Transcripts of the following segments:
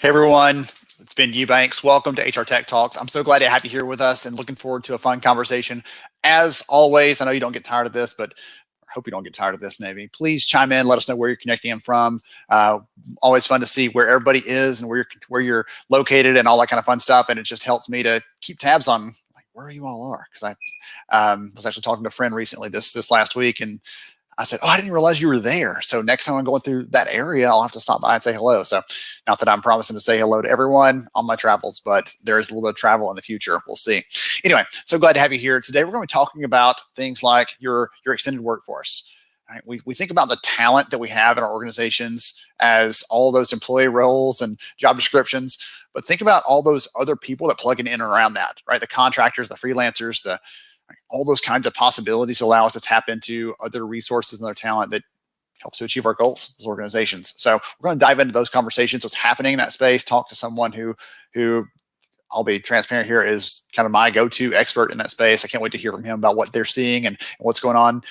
Hey everyone, it's Ben Eubanks. Welcome to HR Tech Talks. I'm so glad to have you here with us and looking forward to a fun conversation. As always, I know you don't get tired of this, but I hope you don't get tired of this maybe. Please chime in, let us know where you're connecting in from. Always fun to see where everybody is and where you're located and all that kind of fun stuff. And it just helps me to keep tabs on like where you all are. Because I was actually talking to a friend recently this last week, and I said, "Oh, I didn't realize you were there. So next time I'm going through that area, I'll have to stop by and say hello." So not that I'm promising to say hello to everyone on my travels, but there is a little bit of travel in the future. We'll see. Anyway, so glad to have you here today. We're going to be talking about things like your extended workforce. Right? We think about the talent that we have in our organizations as all those employee roles and job descriptions, but think about all those other people that plug in and around that, right? The contractors, the freelancers, all those kinds of possibilities allow us to tap into other resources and other talent that helps to achieve our goals as organizations. So we're going to dive into those conversations, what's happening in that space, talk to someone who I'll be transparent here is kind of my go-to expert in that space. I can't wait to hear from him about what they're seeing and what's going on.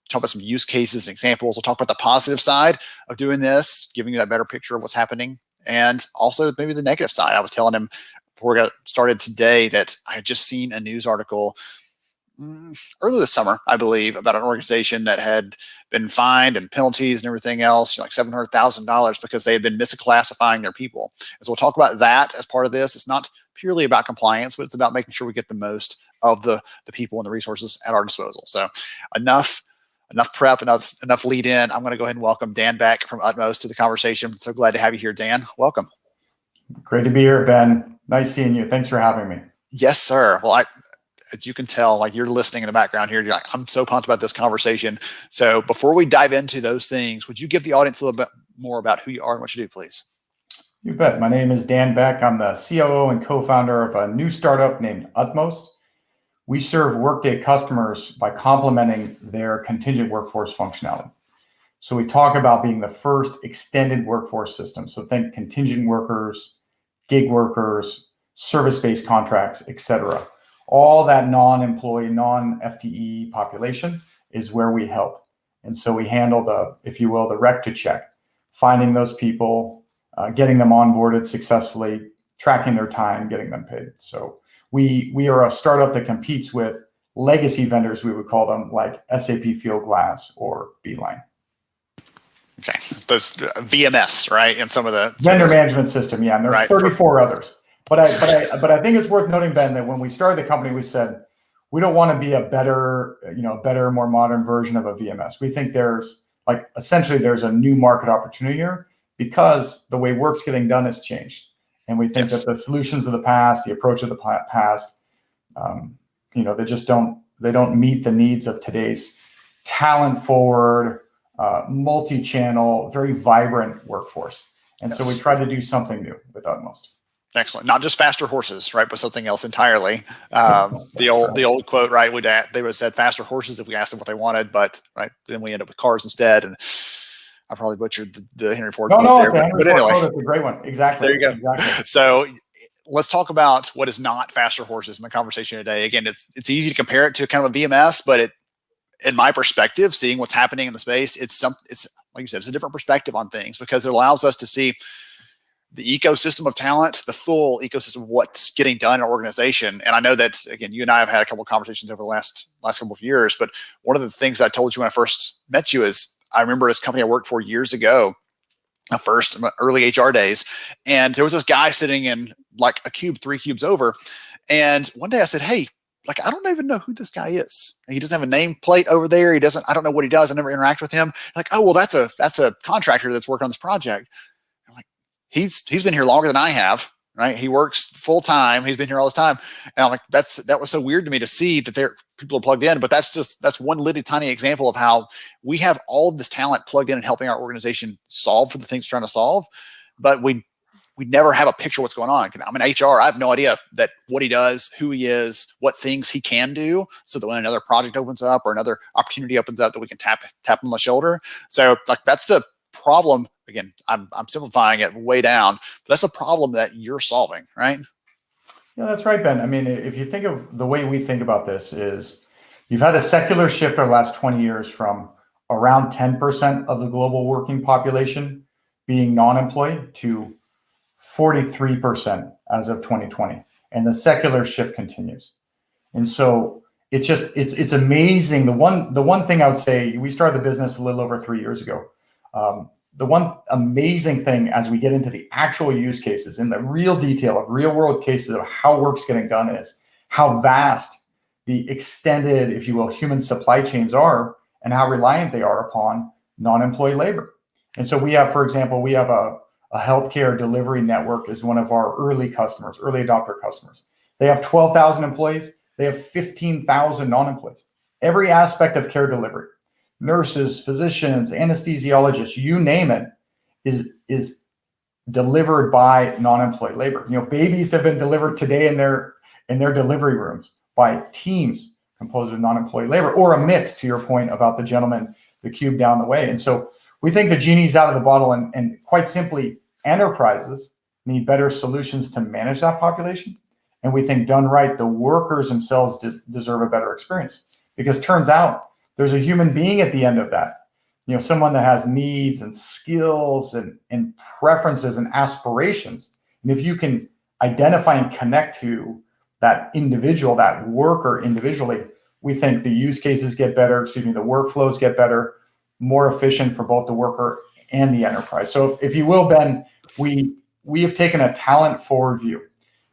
Talk about some use cases, examples. We'll talk about the positive side of doing this, giving you that better picture of what's happening, and also maybe the negative side. I was telling him before we got started today that I had just seen a news article earlier this summer, I believe, about an organization that had been fined and penalties and everything else, like $700,000 because they had been misclassifying their people. And so we'll talk about that as part of this. It's not purely about compliance, but it's about making sure we get the most of the people and the resources at our disposal. So enough prep, enough lead in. I'm going to go ahead and welcome Dan Beck from Utmost to the conversation. So glad to have you here, Dan. Welcome. Great to be here, Ben. Nice seeing you. Thanks for having me. Yes, sir. Well, as you can tell, like you're listening in the background here, you're like, I'm so pumped about this conversation. So before we dive into those things, would you give the audience a little bit more about who you are and what you do, please? You bet. My name is Dan Beck. I'm the COO and co-founder of a new startup named Utmost. We serve Workday customers by complementing their contingent workforce functionality. So we talk about being the first extended workforce system. So think contingent workers, gig workers, service-based contracts, et cetera. All that non-employee, non-FTE population is where we help. And so we handle the, if you will, the rec to check, finding those people, getting them onboarded successfully, tracking their time, getting them paid. So we are a startup that competes with legacy vendors, we would call them, like SAP Fieldglass or Beeline. Okay, those VMS, right? And some of the vendor management system, yeah, and there are right. 34 others. But I think it's worth noting, Ben, that when we started the company, we said we don't want to be a better, more modern version of a VMS. We think there's essentially a new market opportunity here because the way work's getting done has changed, and we think that the solutions of the past, the approach of the past, they don't meet the needs of today's talent forward, multi-channel, very vibrant workforte. And so we tried to do something new with Utmost. Excellent. Not just faster horses, right, but something else entirely. The old quote, right? They would have said faster horses if we asked them what they wanted, but right then we end up with cars instead. And I probably butchered the Henry Ford quote there. But anyway, it's a great one. Exactly. There you go. Exactly. So let's talk about what is not faster horses in the conversation today. Again, it's easy to compare it to kind of a VMS, but in my perspective, seeing what's happening in the space, it's like you said, it's a different perspective on things because it allows us to see the ecosystem of talent, the full ecosystem of what's getting done in an organization. And I know that, again, you and I have had a couple of conversations over the last couple of years, but one of the things I told you when I first met you is I remember this company I worked for years ago, my early HR days, and there was this guy sitting in like a cube, 3 cubes over. And one day I said, "Hey, I don't even know who this guy is. He doesn't have a nameplate over there. I don't know what he does. I never interact with him." I'm like, "Oh, well, that's a contractor that's working on this project." He's been here longer than I have, right? He works full time. He's been here all this time. And I'm like, that was so weird to me to see that people are plugged in, but that's one little tiny example of how we have all of this talent plugged in and helping our organization solve for the things we're trying to solve. But we never have a picture of what's going on. I'm in HR. I have no idea that what he does, who he is, what things he can do, so that when another project opens up or another opportunity opens up, that we can tap him on the shoulder. So that's the problem. Again, I'm simplifying it way down, but that's a problem that you're solving, right? Yeah, that's right, Ben. I mean, if you think of the way we think about this is you've had a secular shift over the last 20 years from around 10% of the global working population being non-employed to 43% as of 2020. And the secular shift continues. And so it's amazing. The one thing I would say, we started the business a little over 3 years ago. The one amazing thing as we get into the actual use cases in the real detail of real world cases of how work's getting done is how vast the extended, if you will, human supply chains are and how reliant they are upon non-employee labor. And so we have, for example, we have a healthcare delivery network is one of our early customers, early adopter customers. They have 12,000 employees. They have 15,000 non-employees. Every aspect of care delivery, nurses, physicians, anesthesiologists, you name it, is delivered by non-employee labor. Babies have been delivered today in their delivery rooms by teams composed of non-employee labor, or a mix, to your point about the gentleman, the cube down the way. And so we think the genie's out of the bottle, and quite simply, enterprises need better solutions to manage that population. And we think done right, the workers themselves deserve a better experience, because turns out there's a human being at the end of that. Someone that has needs and skills and preferences and aspirations. And if you can identify and connect to that individual, that worker individually, we think the use cases get better, the workflows get better, more efficient for both the worker and the enterprise. So if you will, Ben, we have taken a talent forward view.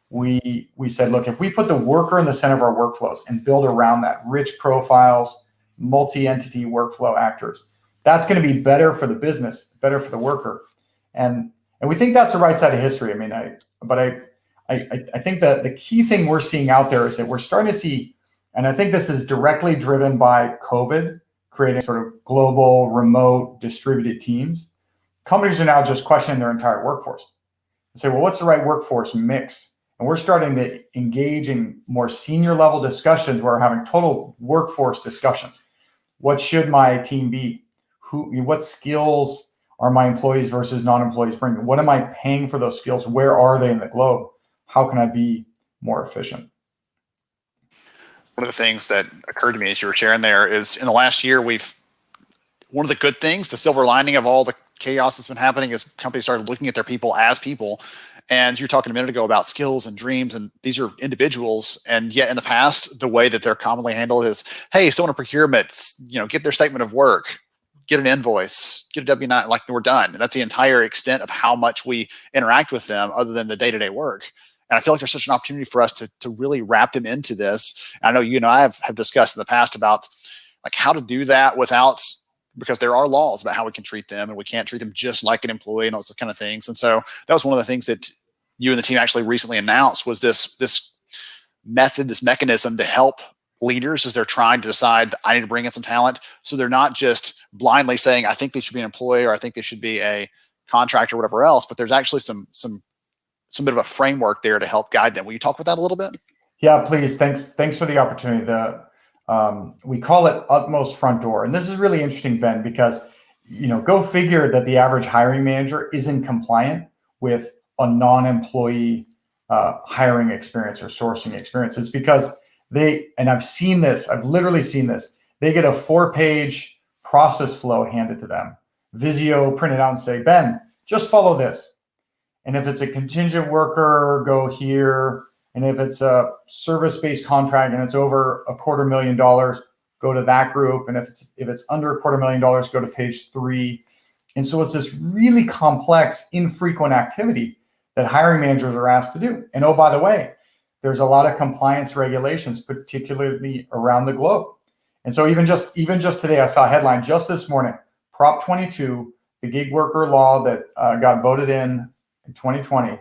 We said, look, if we put the worker in the center of our workflows and build around that rich profiles, multi-entity workflow actors, that's going to be better for the business, better for the worker. And we think that's the right side of history. I think that the key thing we're seeing out there is that we're starting to see, and I think this is directly driven by COVID, creating sort of global, remote, distributed teams. Companies are now just questioning their entire workforce and say, well, what's the right workforce mix? And we're starting to engage in more senior level discussions where we're having total workforce discussions. What should my team be? What skills are my employees versus non-employees bringing? What am I paying for those skills? Where are they in the globe? How can I be more efficient? One of the things that occurred to me as you were sharing there is in the last year, one of the good things, the silver lining of all the chaos that's been happening is companies started looking at their people as people. And you were talking a minute ago about skills and dreams, and these are individuals. And yet in the past, the way that they're commonly handled is, hey, someone in procurement, get their statement of work, get an invoice, get a W-9, like we're done. And that's the entire extent of how much we interact with them other than the day-to-day work. And I feel like there's such an opportunity for us to really wrap them into this. And I know you and I have discussed in the past about like how to do that without, because there are laws about how we can treat them, and we can't treat them just like an employee and all those kind of things. And so that was one of the things that you and the team actually recently announced was this method, this mechanism to help leaders as they're trying to decide, I need to bring in some talent. So they're not just blindly saying, I think they should be an employee, or I think they should be a contractor, or whatever else, but there's actually some bit of a framework there to help guide them. Will you talk about that a little bit? Yeah, please. Thanks for the opportunity. We call it Utmost Front Door. And this is really interesting, Ben, because, go figure that the average hiring manager isn't compliant with a non-employee hiring experience or sourcing experience. It's because and I've seen this, I've literally seen this, they get a 4-page process flow handed to them, Visio printed out and say, Ben, just follow this. And if it's a contingent worker, go here. And if it's a service-based contract and it's over $250,000, go to that group. And if it's under $250,000, go to page 3. And so it's this really complex, infrequent activity that hiring managers are asked to do. And oh, by the way, there's a lot of compliance regulations, particularly around the globe. And so even just today, I saw a headline just this morning, Prop 22, the gig worker law that got voted in 2020,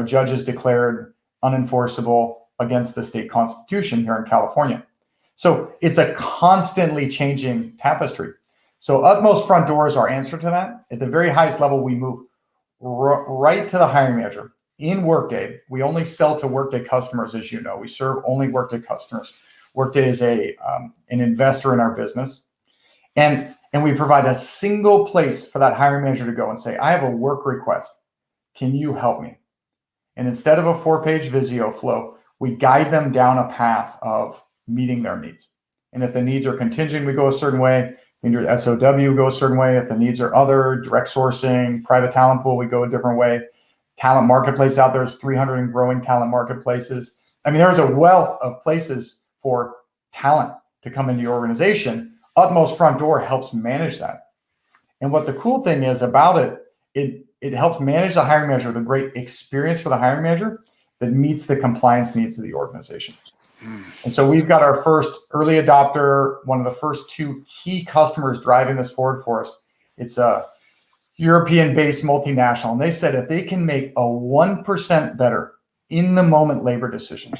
judges declared unenforceable against the state constitution here in California. So it's a constantly changing tapestry. So Utmost Front Door is our answer to that. At the very highest level, we move right to the hiring manager. In Workday, we only sell to Workday customers, as you know. We serve only Workday customers. Workday is an investor in our business. And we provide a single place for that hiring manager to go and say, I have a work request. Can you help me? And instead of a 4-page Visio flow, we guide them down a path of meeting their needs. And if the needs are contingent, we go a certain way. If SOW, go a certain way. If the needs are other, direct sourcing, private talent pool, we go a different way. talent marketplace out there. There's 300 and growing talent marketplaces. I mean, there's a wealth of places for talent to come into your organization. Utmost Front Door helps manage that. And what the cool thing is about it helps manage the hiring manager with a great experience for the hiring manager that meets the compliance needs of the organization. And so we've got our first early adopter, one of the first two key customers driving this forward for us. It's a European-based multinational. And they said if they can make a 1% better in the moment labor decision,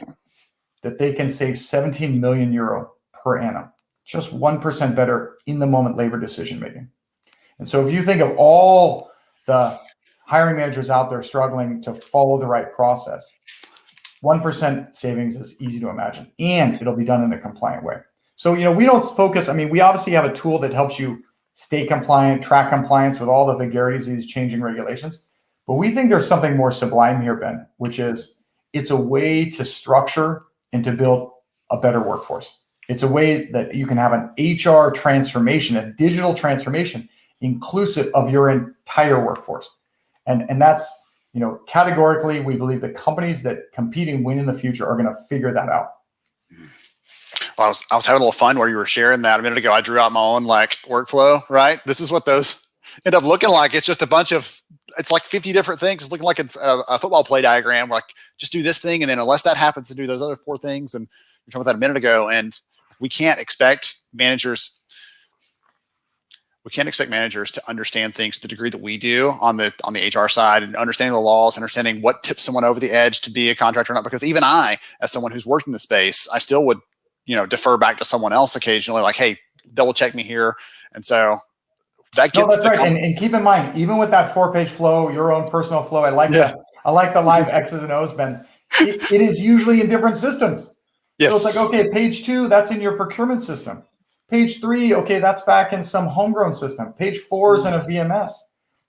that they can save 17 million euro per annum. Just 1% better in the moment labor decision making. And so if you think of all the hiring managers out there struggling to follow the right process, 1% savings is easy to imagine, and it'll be done in a compliant way. So, we don't focus. I mean, we obviously have a tool that helps you stay compliant, track compliance with all the vagaries of these changing regulations. But we think there's something more sublime here, Ben, which is it's a way to structure and to build a better workforce. It's a way that you can have an HR transformation, a digital transformation, inclusive of your entire workforce. And that's, categorically, we believe the companies that compete and win in the future are going to figure that out. Well, I was having a little fun where you were sharing that a minute ago. I drew out my own workflow, right? This is what those end up looking like. It's just a bunch of, it's like 50 different things. It's looking like a football play diagram, like just do this thing. And then unless that happens, to do those other 4 things. And we talked about that a minute ago. And we can't expect managers to understand things to the degree that we do on the HR side, and understanding the laws, understanding what tips someone over the edge to be a contractor or not. Because even I, as someone who's worked in the space, I still would, defer back to someone else occasionally, like, hey, double check me here. And so that gets that's right. And keep in mind, even with that 4-page flow, your own personal flow, I like the live X's and O's, Ben. It is usually in different systems. Yes. So it's like, okay, page 2, that's in your procurement system. Page 3, okay, that's back in some homegrown system. Page 4 is in a VMS.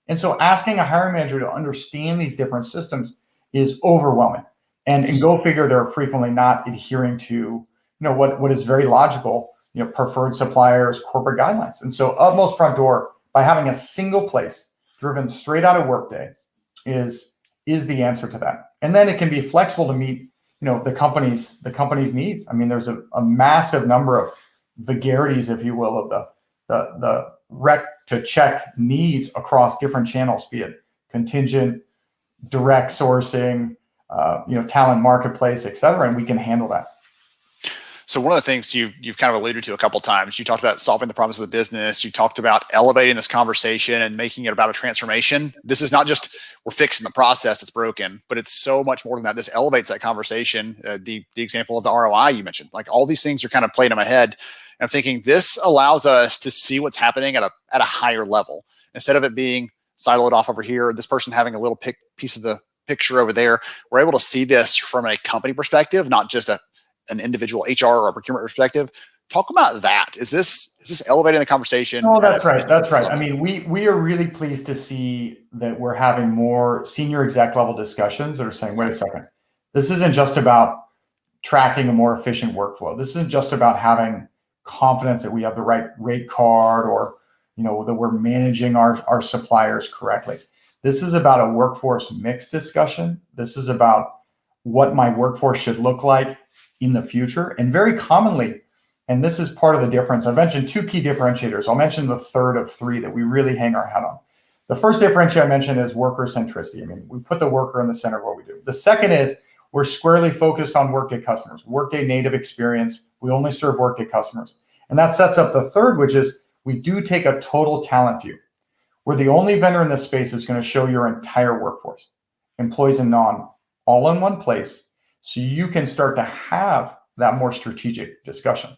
And so asking a hiring manager to understand these different systems is overwhelming. And go figure, they're frequently not adhering to, what is very logical, preferred suppliers, corporate guidelines. And so Utmost Front Door, by having a single place driven straight out of Workday, is the answer to that. And then it can be flexible to meet, the company's needs. I mean, there's a massive number of vagaries, if you will, of the rec to check needs across different channels, be it contingent, direct sourcing, talent marketplace, et cetera, and we can handle that. So one of the things you've kind of alluded to a couple of times, you talked about solving the problems of the business. You talked about elevating this conversation and making it about a transformation. This is not just we're fixing the process that's broken, but it's so much more than that. This elevates that conversation. The example of the ROI you mentioned, like all these things are kind of playing in my head. And I'm thinking this allows us to see what's happening at a higher level, instead of it being siloed off over here, this person having a little piece of the picture over there. We're able to see this from a company perspective, not just an individual HR or a procurement perspective. Talk about that. Is this elevating the conversation? Oh, that's right. That's right. I mean, we are really pleased to see that we're having more senior exec level discussions that are saying, wait a second, this isn't just about tracking a more efficient workflow. This isn't just about having confidence that we have the right rate card, or that we're managing our suppliers correctly. This is about a workforce mix discussion. This is about what my workforce should look like in the future. And very commonly, and this is part of the difference, I mentioned 2 key differentiators. I'll mention the third of 3 that we really hang our hat on. The first differentiator I mentioned is worker centricity. I mean, we put the worker in the center of what we do. The second is we're squarely focused on Workday customers, Workday native experience. We only serve Workday customers. And that sets up the third, which is we do take a total talent view. We're the only vendor in this space that's going to show your entire workforce, employees and non, all in one place, so you can start to have that more strategic discussion.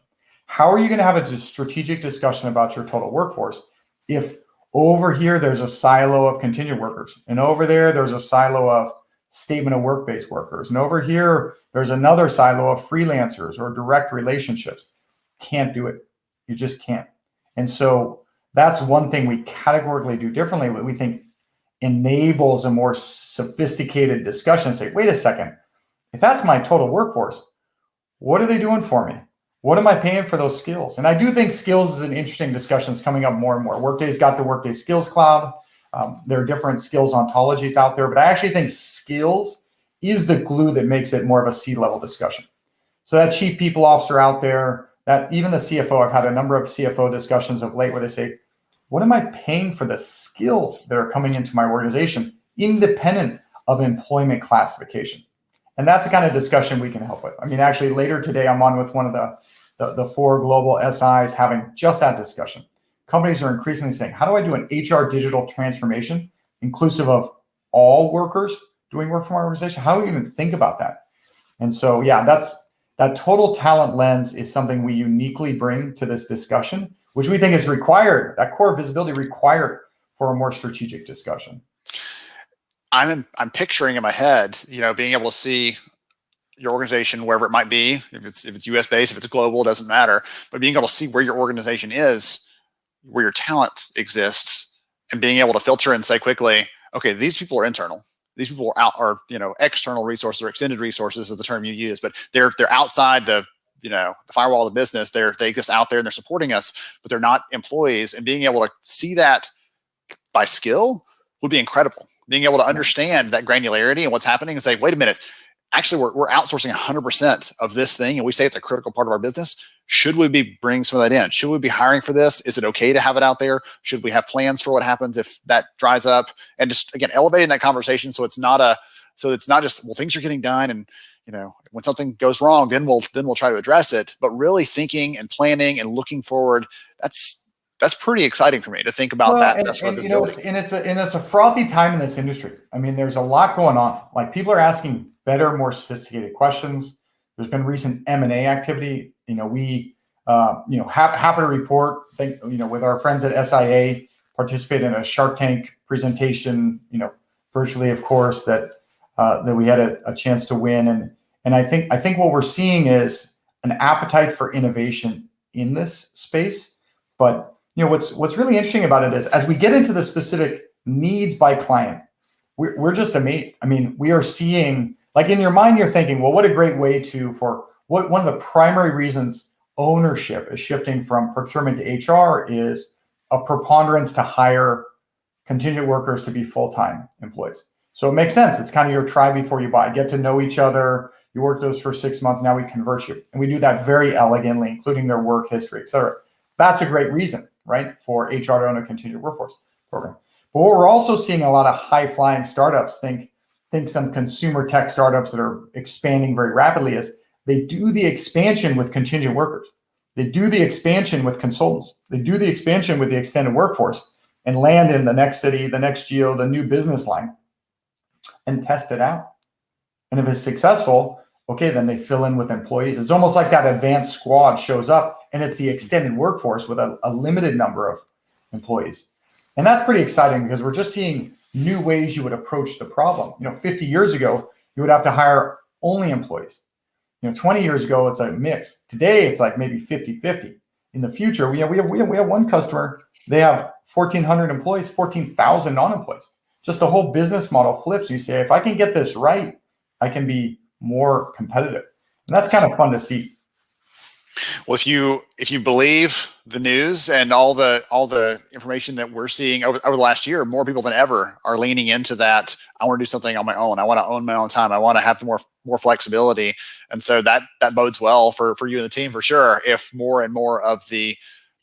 How are you going to have a strategic discussion about your total workforce if over here there's a silo of contingent workers, and over there's a silo of statement of work-based workers, and over here there's another silo of freelancers or direct relationships? Can't do it. You just can't. And so that's one thing we categorically do differently, what we think enables a more sophisticated discussion. Say, wait a second, if that's my total workforce, what are they doing for me? What am I paying for those skills? And I do think skills is an interesting discussion that's coming up more and more. Workday's got the Workday Skills Cloud. There are different skills ontologies out there, but I actually think skills is the glue that makes it more of a C-level discussion. So that chief people officer out there, that even the CFO, I've had a number of CFO discussions of late where they say, what am I paying for the skills that are coming into my organization independent of employment classification? And that's the kind of discussion we can help with. I mean, actually later today, I'm on with one of the 4 global SIs having just that discussion. Companies are increasingly saying, how do I do an HR digital transformation inclusive of all workers doing work for my organization? How do we even think about that? And so, yeah, that total talent lens is something we uniquely bring to this discussion, which we think is required, that core visibility required for a more strategic discussion. I'm picturing in my head, being able to see your organization wherever it might be, if it's US based, if it's global, it doesn't matter, but being able to see where your organization is, where your talent exists, and being able to filter and say quickly, okay, these people are internal. These people are external resources or extended resources is the term you use, but they're outside the firewall of the business. They exist out there and they're supporting us, but they're not employees. And being able to see that by skill would be incredible. Being able to understand that granularity and what's happening and say, wait a minute, actually we're outsourcing 100% of this thing, and we say it's a critical part of our business. Should we be bringing some of that in? Should we be hiring for this? Is it okay to have it out there? Should we have plans for what happens if that dries up? And just again, elevating that conversation so it's not just, well, things are getting done, and when something goes wrong, then we'll try to address it. But really thinking and planning and looking forward, that's pretty exciting for me to think about that. That's sort of visibility. It's a frothy time in this industry. I mean, there's a lot going on. Like, people are asking better, more sophisticated questions. There's been recent M&A activity. We happy to report, with our friends at SIA, participate in a Shark Tank presentation, virtually, of course, that we had a chance to win. And I think what we're seeing is an appetite for innovation in this space. But what's really interesting about it is, as we get into the specific needs by client, we're just amazed. I mean, we are seeing, like, in your mind, you're thinking, well, what a great way one of the primary reasons ownership is shifting from procurement to HR is a preponderance to hire contingent workers to be full-time employees. So it makes sense. It's kind of your try before you buy. Get to know each other. You work those for 6 months. Now we convert you. And we do that very elegantly, including their work history, et cetera. That's a great reason, right, for HR to own a contingent workforce program. But what we're also seeing a lot of high-flying startups, think some consumer tech startups that are expanding very rapidly, is they do the expansion with contingent workers. They do the expansion with consultants. They do the expansion with the extended workforce and land in the next city, the next geo, the new business line, and test it out. And if it's successful, okay, then they fill in with employees. It's almost like that advanced squad shows up, and it's the extended workforce with a limited number of employees. And that's pretty exciting, because we're just seeing new ways you would approach the problem. 50 years ago, you would have to hire only employees. 20 years ago, it's a mix. Today, it's like maybe 50-50. In the future, we have one customer, they have 1,400 employees, 14,000 non-employees. Just the whole business model flips. You say, if I can get this right, I can be more competitive. And that's kind of fun to see. Well, if you believe the news and all the information that we're seeing over the last year, more people than ever are leaning into that. I want to do something on my own. I want to own my own time. I want to have more flexibility. And so that bodes well for you and the team, for sure, if more and more of the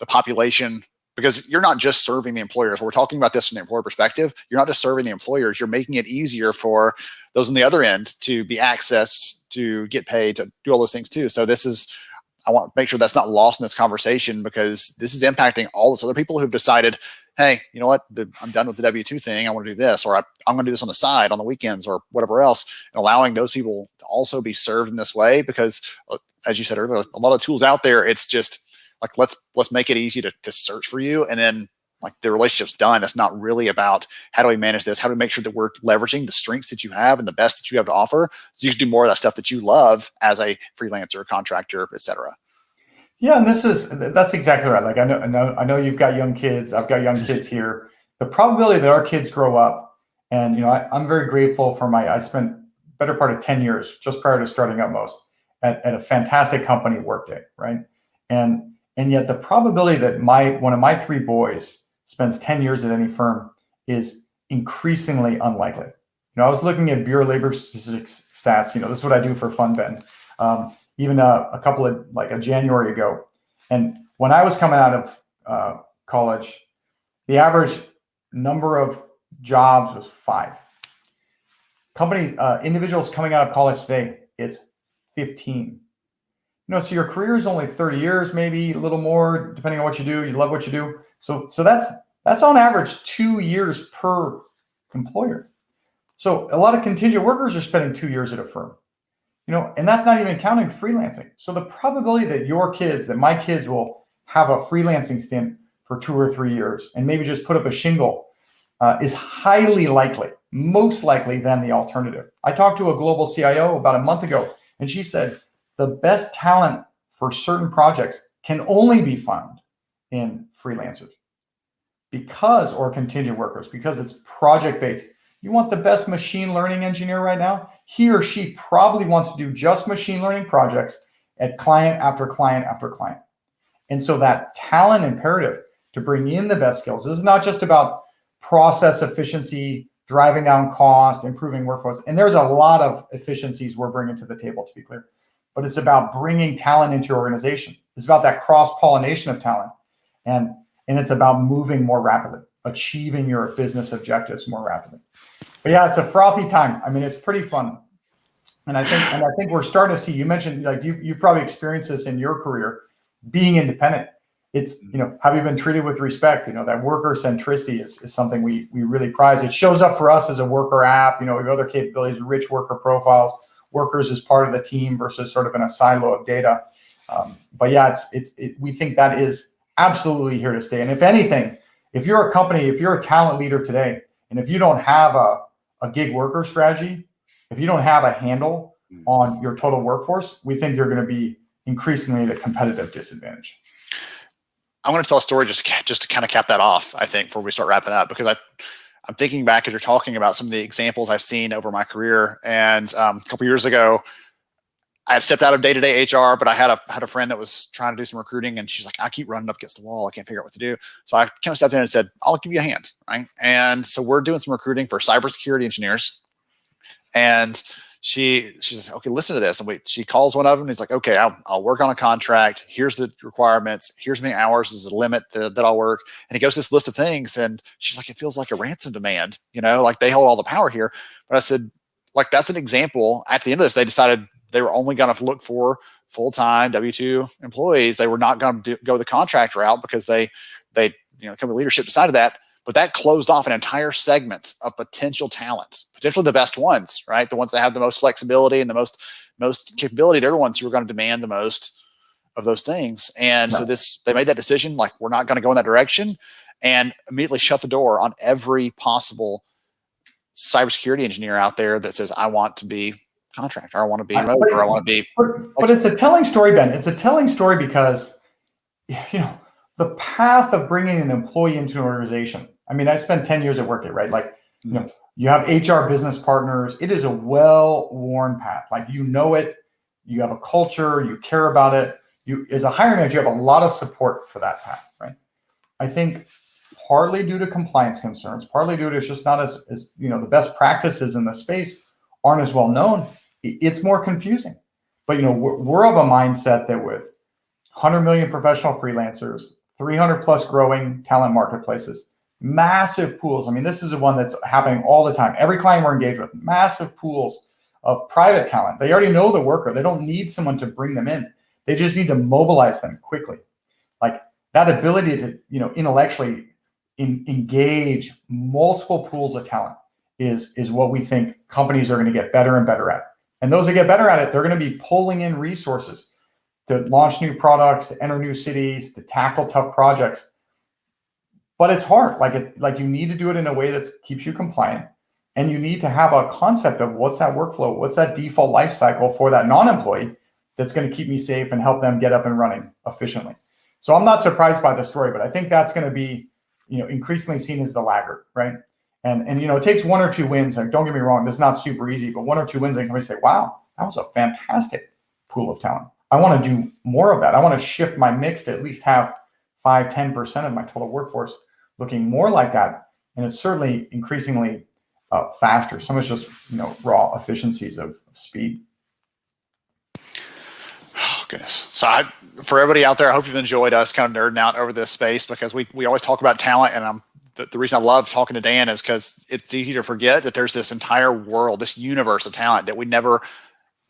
population, because you're not just serving the employers. We're talking about this from the employer perspective. You're not just serving the employers. You're making it easier for those on the other end to be accessed, to get paid, to do all those things too. So I want to make sure that's not lost in this conversation, because this is impacting all those other people who've decided, hey, you know what, I'm done with the W-2 thing. I want to do this, or I'm going to do this on the side, on the weekends, or whatever else, and allowing those people to also be served in this way. Because as you said earlier, a lot of tools out there, it's just like, let's make it easy to search for you. And then like the relationship's done. It's not really about how do we manage this? How do we make sure that we're leveraging the strengths that you have and the best that you have to offer, so you can do more of that stuff that you love as a freelancer, contractor, et cetera. Yeah, and that's exactly right. Like, I know you've got young kids. I've got young kids here. The probability that our kids grow up, and I'm very grateful for I spent better part of 10 years just prior to starting Utmost at a fantastic company, Workday, right? And yet the probability that one of my 3 boys spends 10 years at any firm is increasingly unlikely. I was looking at Bureau of Labor Statistics stats. This is what I do for fun, Ben. Even a couple of like a January ago, and when I was coming out of college, the average number of jobs was 5. Individuals coming out of college today, it's 15. So your career is only 30 years, maybe a little more, depending on what you do. You love what you do. So that's on average 2 years per employer. So a lot of contingent workers are spending 2 years at a firm, and that's not even counting freelancing. So the probability that my kids will have a freelancing stint for 2 or 3 years and maybe just put up a shingle is highly likely, most likely than the alternative. I talked to a global CIO about a month ago, and she said the best talent for certain projects can only be found in freelancers or contingent workers, because it's project-based. You want the best machine learning engineer right now? He or she probably wants to do just machine learning projects at client after client after client. And so that talent imperative to bring in the best skills, this is not just about process efficiency, driving down cost, improving workflows. And there's a lot of efficiencies we're bringing to the table, to be clear. But it's about bringing talent into your organization. It's about that cross-pollination of talent. And it's about moving more rapidly, achieving your business objectives more rapidly. But yeah, it's a frothy time. I mean, it's pretty fun. And I think we're starting to see, you mentioned, like you've probably experienced this in your career, being independent. It's, have you been treated with respect? That worker centricity is something we really prize. It shows up for us as a worker app. We have other capabilities, rich worker profiles, workers as part of the team versus sort of in a silo of data. But yeah, we think that is absolutely here to stay. And if anything, if you're a company, if you're a talent leader today, and if you don't have a gig worker strategy, if you don't have a handle on your total workforce, we think you're going to be increasingly at a competitive disadvantage. I want to tell a story just to kind of cap that off, I think, before we start wrapping up, because I'm thinking back as you're talking about some of the examples I've seen over my career. And a couple years ago, I had stepped out of day-to-day HR, but I had a friend that was trying to do some recruiting, and she's like, I keep running up against the wall. I can't figure out what to do. So I kind of stepped in and said, I'll give you a hand, right? And so we're doing some recruiting for cybersecurity engineers. And she's like, okay, listen to this. And she calls one of them. And he's like, okay, I'll work on a contract. Here's the requirements. Here's how many hours is the limit that I'll work. And he goes to this list of things. And she's like, it feels like a ransom demand, like they hold all the power here. But I said, like, that's an example. At the end of this, they decided they were only going to look for full-time W-2 employees. They were not going to go the contract route because they company leadership decided that. But that closed off an entire segment of potential talent, potentially the best ones, right? The ones that have the most flexibility and the most capability. They're the ones who are going to demand the most of those things. And so they made that decision, like, we're not going to go in that direction, and immediately shut the door on every possible cybersecurity engineer out there that says, I want to be contractor, I want to be remote, or I want to be. But it's a telling story, Ben. It's a telling story because, the path of bringing an employee into an organization. I mean, I spent 10 years at Workday, right? Like, you have HR business partners. It is a well-worn path. Like, it, you have a culture, you care about it. You, as a hiring manager, you have a lot of support for that path, right? I think partly due to compliance concerns, partly due to it's just not as the best practices in the space aren't as well known. It's more confusing. But, we're of a mindset that with 100 million professional freelancers, 300 plus growing talent marketplaces, massive pools. I mean, this is the one that's happening all the time. Every client we're engaged with, massive pools of private talent. They already know the worker. They don't need someone to bring them in. They just need to mobilize them quickly. Like, that ability to, intellectually engage multiple pools of talent is what we think companies are going to get better and better at. And those that get better at it, they're going to be pulling in resources to launch new products, to enter new cities, to tackle tough projects. But it's hard. Like you need to do it in a way that keeps you compliant, and you need to have a concept of what's that workflow, what's that default life cycle for that non-employee that's going to keep me safe and help them get up and running efficiently. So I'm not surprised by the story, but I think that's going to be, increasingly seen as the laggard, right? And it takes 1 or 2 wins. And don't get me wrong, this is not super easy, but 1 or 2 wins, and can say, wow, that was a fantastic pool of talent. I want to do more of that. I want to shift my mix to at least have 5-10% of my total workforce looking more like that and it's certainly increasingly faster. Some is just raw efficiencies of speed. Oh, goodness. So for everybody out there, I hope you've enjoyed us kind of nerding out over this space, because we always talk about talent, and the reason I love talking to Dan is because it's easy to forget that there's this entire world, this universe of talent that we never,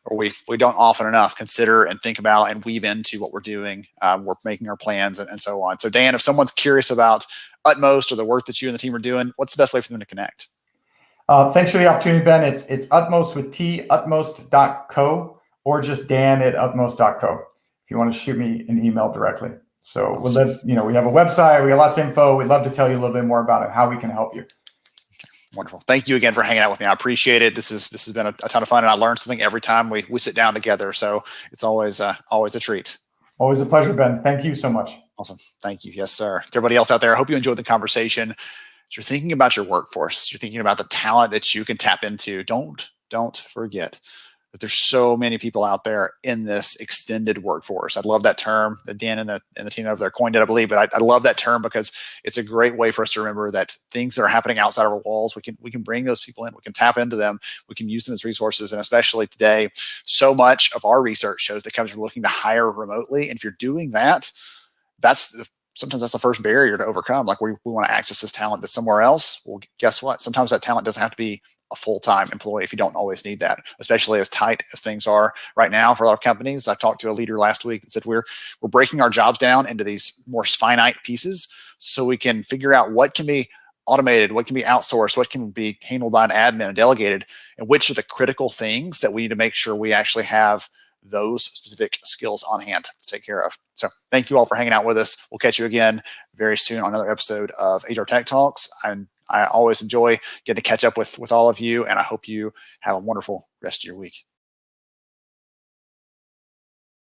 or we don't often enough consider and think about and weave into what we're doing. We're making our plans and so on. So Dan, if someone's curious about Utmost or the work that you and the team are doing, what's the best way for them to connect? Thanks for the opportunity, Ben. It's Utmost with T, utmost.co, or just Dan@utmost.co if you want to shoot me an email directly. So Awesome. we have a website, we got lots of info. We'd love to tell you a little bit more about it, how we can help you. Wonderful. Thank you again for hanging out with me. I appreciate it. This has been a ton of fun, and I learned something every time we sit down together. So it's always a treat. Always a pleasure, Ben. Thank you so much. Awesome. Thank you. Yes, sir. To everybody else out there, I hope you enjoyed the conversation. As you're thinking about your workforce, you're thinking about the talent that you can tap into. Don't forget that there's so many people out there in this extended workforce. I love that term that Dan and the team over there coined it, I believe. But I love that term because it's a great way for us to remember that things that are happening outside of our walls, we can bring those people in. We can tap into them. We can use them as resources. And especially today, so much of our research shows that companies are looking to hire remotely. And if you're doing that, sometimes that's the first barrier to overcome. Like we want to access this talent that's somewhere else. Well, guess what? Sometimes that talent doesn't have to be a full-time employee if you don't always need that, especially as tight as things are right now for a lot of companies. I talked to a leader last week that said we're breaking our jobs down into these more finite pieces so we can figure out what can be automated, what can be outsourced, what can be handled by an admin and delegated, and which are the critical things that we need to make sure we actually have those specific skills on hand to take care of. So thank you all for hanging out with us. We'll catch you again very soon on another episode of HR Tech Talks. And I always enjoy getting to catch up with all of you, and I hope you have a wonderful rest of your week.